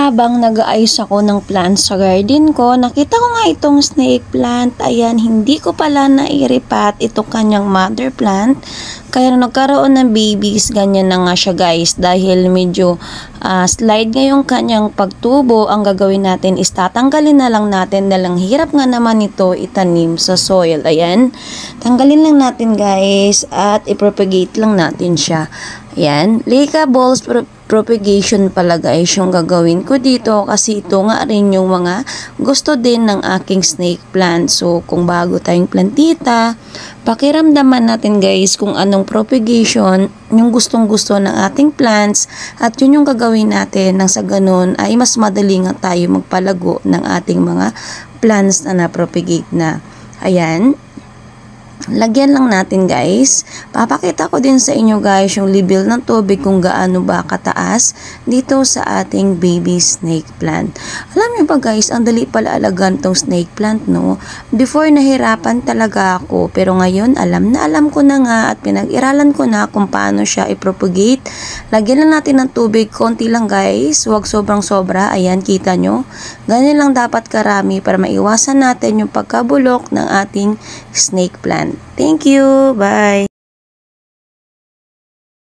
habang nag-aayos ako ng plants sa garden ko, nakita ko nga itong snake plant. Ayan, hindi ko pala nairipat itong kanyang mother plant. Kaya nung nagkaroon ng babies, ganyan na nga siya guys. Dahil medyo slide nga yung kanyang pagtubo, ang gagawin natin is tatanggalin na lang natin. Dalang hirap nga naman ito itanim sa soil. Ayan, tanggalin lang natin guys at ipropagate lang natin siya. Ayan, Leica balls propagation pala guys yung gagawin ko dito kasi ito nga rin yung mga gusto din ng aking snake plant. So kung bago tayong plantita, pakiramdaman natin guys kung anong propagation yung gustong gusto ng ating plants at yun yung gagawin natin nang sa ganun ay mas madali nga tayo magpalago ng ating mga plants na na-propagate na. Ayan, lagyan lang natin guys. Papakita ko din sa inyo guys yung level ng tubig kung gaano ba kataas dito sa ating baby snake plant. Alam niyo ba guys, ang dali pala alagaan tong snake plant no. Before nahirapan talaga ako pero ngayon alam ko na nga at pinag-iralan ko na kung paano siya i-propagate. Lagyan lang natin ng tubig, konti lang guys, huwag sobrang sobra. Ayan, kita nyo. Ganyan lang dapat karami para maiwasan natin yung pagkabulok ng ating snake plant. Thank you. Bye.